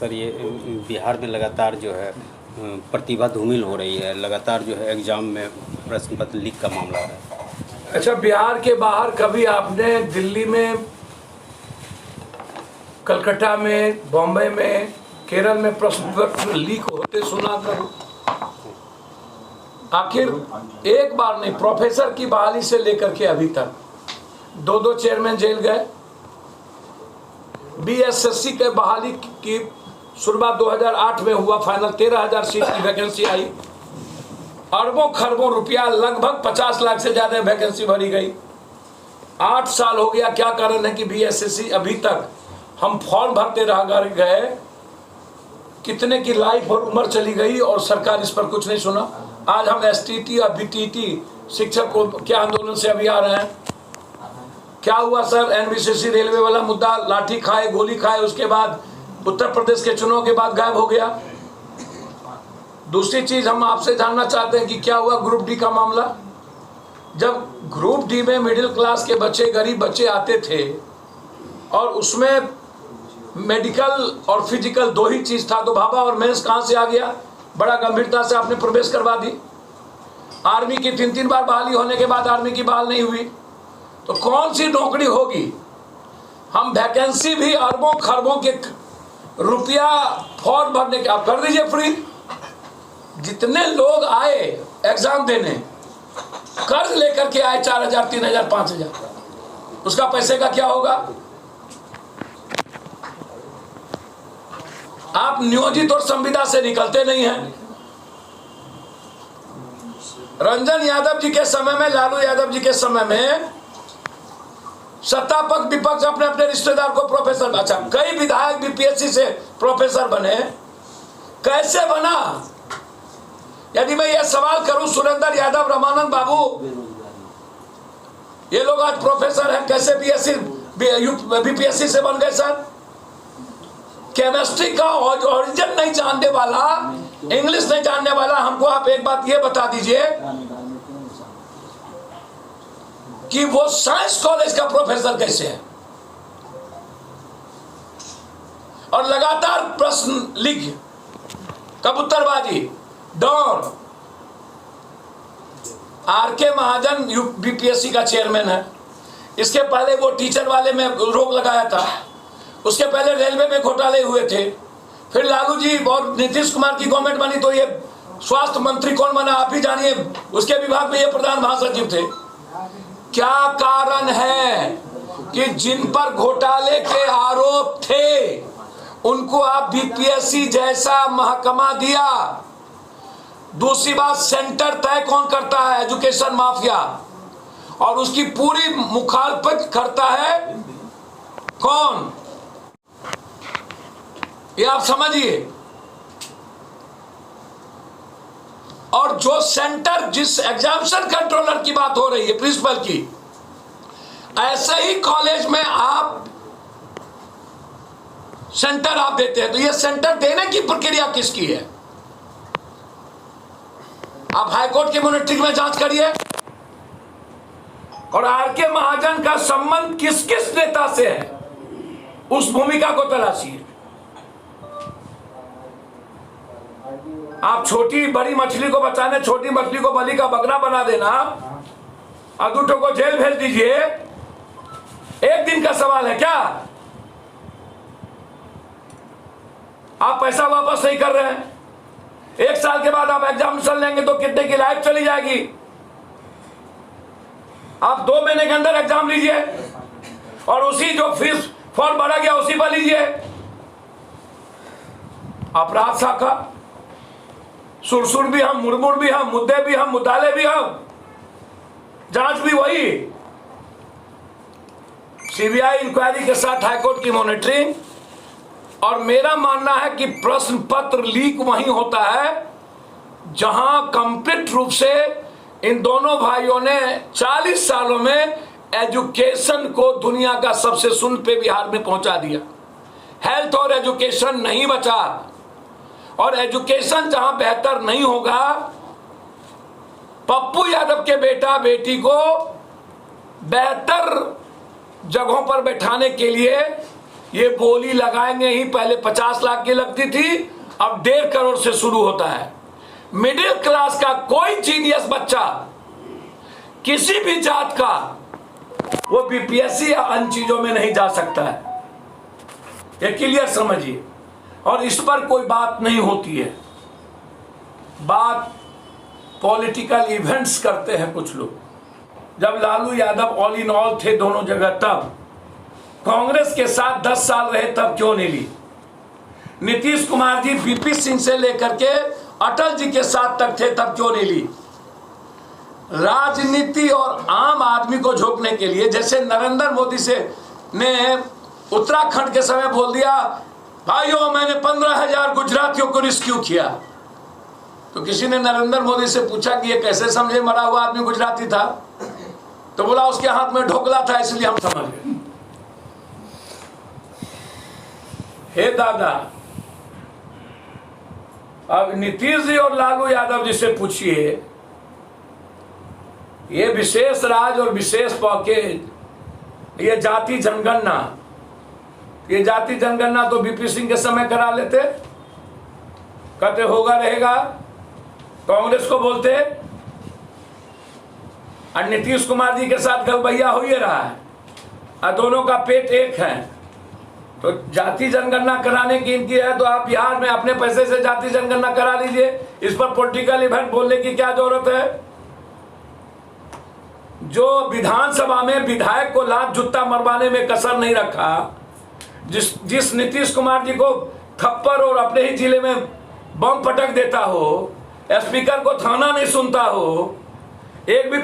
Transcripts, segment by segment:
Sir ये बिहार में लगातार जो है प्रतिभा धूमिल हो रही है, लगातार जो है एग्जाम में प्रश्न पत्र लीक का मामला है। अच्छा, बिहार के बाहर कभी आपने दिल्ली में, कलकत्ता में, बॉम्बे में, केरल में प्रश्न पत्र लीक होते सुना करो? आखिर एक बार नहीं, प्रोफेसर की बहाली से लेकर के अभी तक दो चेयरमैन जेल गए। बीएसएससी के बहाली की शुरुआत 2008 में हुआ, फाइनल 13,000 सीट की वैकेंसी आई, अरबों खरबों रुपया, लगभग 50 लाख से ज्यादा वैकेंसी भरी गई। 8 साल हो गया। क्या कारण है कि बीएसएससी अभी तक हम फॉर्म भरते रह गए, कितने की लाइफ और उम्र चली गई और सरकार इस पर कुछ नहीं सुना। आज हम एसटीटी और बीटीटी शिक्षक को क्या आंदोलन से अभी आ रहे हैं। क्या हुआ सर? एनबीसीसी रेलवे वाला मुद्दा, लाठी खाए, गोली खाए, उसके बाद उत्तर प्रदेश के चुनाव के बाद गायब हो गया। दूसरी चीज हम आपसे जानना चाहते हैं कि क्या हुआ ग्रुप डी का मामला। जब ग्रुप डी में मिडिल क्लास के बच्चे, गरीब बच्चे आते थे और उसमें मेडिकल और फिजिकल दो ही चीज था, तो भाभा और मेंस कहां से आ गया? बड़ा गंभीरता से आपने प्रवेश करवा दी। आर्मी की 3 बार बहाली होने के बाद आर्मी की बहाल नहीं हुई, तो कौन सी नौकरी होगी? हम वैकेंसी भी अरबों खरबों के रुपया फॉर्म भरने के, आप कर दीजिए फ्री। जितने लोग आए एग्जाम देने, कर्ज लेकर के आए 4,000, 3,000, 5,000, उसका पैसे का क्या होगा? आप नियोजित और संविदा से निकलते नहीं हैं। रंजन यादव जी के समय में, लालू यादव जी के समय में सत्ता पक्ष विपक्ष अपने अपने रिश्तेदार को प्रोफेसर, अच्छा कई विधायक बीपीएससी से प्रोफेसर बने। कैसे बना? यदि मैं यह सवाल करूं, सुरेंद्र यादव, रमानंद बाबू, ये लोग आज प्रोफेसर हैं, कैसे बीपीएससी से बन गए सर? केमिस्ट्री का ओरिजिन नहीं जानने वाला, इंग्लिश नहीं जानने वाला, हमको आप एक बात ये बता दीजिए कि वो साइंस कॉलेज का प्रोफेसर कैसे है? और लगातार प्रश्न लीक, कबूतरबाजी, डॉन। आरके महाजन बीपीएससी का चेयरमैन है। इसके पहले वो टीचर वाले में रोक लगाया था, उसके पहले रेलवे में घोटाले हुए थे, फिर लालू जी और नीतीश कुमार की गवर्नमेंट बनी तो ये स्वास्थ्य मंत्री कौन बना आप ही जानिए, उसके विभाग में ये प्रधान महासचिव थे। क्या कारण है कि जिन पर घोटाले के आरोप थे उनको आप बीपीएससी जैसा महकमा दिया? दूसरी बात, सेंटर तय कौन करता है? एजुकेशन माफिया, और उसकी पूरी मुखालफत करता है कौन? ये आप समझिए। और जो सेंटर, जिस एग्जामिनेशन कंट्रोलर की बात हो रही है, प्रिंसिपल की, ऐसे ही कॉलेज में आप सेंटर आप देते हैं, तो ये सेंटर देने की प्रक्रिया किसकी है? आप हाईकोर्ट के मॉनिटरिंग में जांच करिए। और आरके महाजन का संबंध किस किस नेता से है, उस भूमिका को तलाशिए। आप छोटी बड़ी मछली को बचाने, छोटी मछली को बलि का बकरा बना देना, अदूठों को जेल भेज दीजिए, एक दिन का सवाल है क्या? आप पैसा वापस नहीं कर रहे हैं। 1 साल के बाद आप एग्जामिनेशन लेंगे तो कितने की लाइफ चली जाएगी। आप 2 महीने के अंदर एग्जाम लीजिए और उसी जो फीस फॉर्म भरा गया उसी पर लीजिए। अपराध शाखा, सुरसुर भी हम, मुरमुर भी हम, मुद्दे भी हम, मुद्दाले भी हम, जांच भी वही, सीबीआई इंक्वायरी के साथ हाईकोर्ट की मॉनिटरिंग। और मेरा मानना है कि प्रश्न पत्र लीक वहीं होता है जहां कंप्लीट रूप से इन दोनों भाइयों ने 40 सालों में एजुकेशन को दुनिया का सबसे सुन पे बिहार में पहुंचा दिया। हेल्थ और एजुकेशन नहीं बचा, और एजुकेशन जहां बेहतर नहीं होगा, पप्पू यादव के बेटा बेटी को बेहतर जगहों पर बैठाने के लिए ये बोली लगाएंगे ही, पहले 50 लाख की लगती थी, अब 1.5 करोड़ से शुरू होता है। मिडिल क्लास का कोई जीनियस बच्चा किसी भी जात का वो बीपीएससी या अन्य चीजों में नहीं जा सकता है, ये क्लियर समझिए। और इस पर कोई बात नहीं होती है। बात पॉलिटिकल इवेंट्स करते हैं कुछ लोग। जब Lalu Yadav all in all थे दोनों जगह, तब कांग्रेस के साथ 10 साल रहे, तब क्यों नहीं ली? नीतीश कुमार जी वीपी सिंह से लेकर के अटल जी के साथ तक थे, तब क्यों नहीं ली? राजनीति और आम आदमी को झोंकने के लिए, जैसे नरेंद्र मोदी से ने उत्तराखंड के समय बोल दिया, भाइयों मैंने 15,000 गुजरातियों को रेस्क्यू किया, तो किसी ने नरेंद्र मोदी से पूछा कि ये कैसे समझे मरा हुआ आदमी गुजराती था? तो बोला उसके हाथ में ढोकला था इसलिए हम समझ गए। हे दादा, अब नीतीश जी और लालू यादव जी से पूछिए, ये विशेष राज और विशेष पैकेज, ये जाति जनगणना, ये जाति जनगणना तो बीपी सिंह के समय करा लेते, कहते होगा रहेगा, कांग्रेस को बोलते, और नीतीश कुमार जी के साथ गलबैया हो ही रहा है, और दोनों का पेट एक है। तो जाति जनगणना कराने की इनकी है, तो आप बिहार में अपने पैसे से जाति जनगणना करा लीजिए। इस पर पॉलिटिकल इवेंट बोलने की क्या जरूरत है? जो विधानसभा में विधायक को लात जूता मरवाने में कसर नहीं रखा, जिस नीतीश कुमार जी को थप्पड़ और अपने ही जिले में बम पटक देता हो, स्पीकर को थाना नहीं सुनता हो, एक भी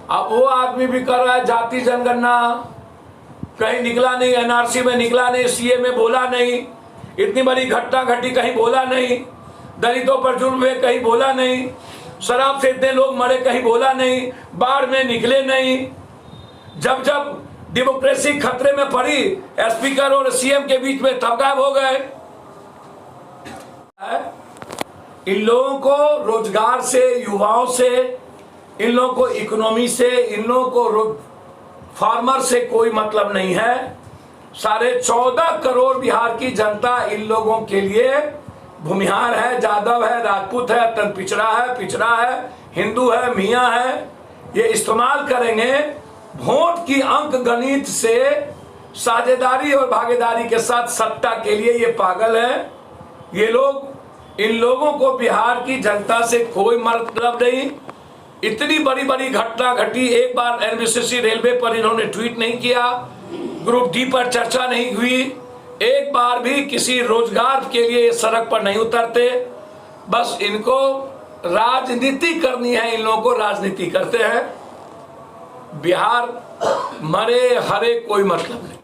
वो आदमी भी कर रहा है जाति जनगणना, कहीं निकला नहीं, एनआरसी में निकला नहीं, सीए में बोला नहीं, इतनी बड़ी घटना घटी कहीं बोला नहीं, दलितों पर जुल्म हुए कहीं बोला नहीं, शराब से इतने लोग मरे कहीं बोला नहीं, बाढ़ में निकले नहीं। जब जब डेमोक्रेसी खतरे में पड़ी, स्पीकर और सीएम के बीच में तब गायब हो गए। इन लोगों को रोजगार से, युवाओं से, इन लोगों को इकोनॉमी से, इन लोगों को फार्मर से कोई मतलब नहीं है। 14.5 करोड़ बिहार की जनता इन लोगों के लिए भूमिहार है, जादव है, राजपूत है, अत्यंत पिछड़ा है, हिंदू है, मियाँ है। ये इस्तेमाल करेंगे वोट की अंक गणित से, साझेदारी और भागीदारी के साथ सत्ता के लिए। ये पागल है ये लोग। इन लोगों को बिहार की जनता से कोई मतलब नहीं। इतनी बड़ी बड़ी घटना घटी, एक बार एनबीसीसी रेलवे पर इन्होंने ट्वीट नहीं किया, ग्रुप डी पर चर्चा नहीं हुई, एक बार भी किसी रोजगार के लिए ये सड़क पर नहीं उतरते। बस इनको राजनीति करनी है, इन लोगों को राजनीति करते हैं। बिहार मरे हरे कोई मतलब नहीं।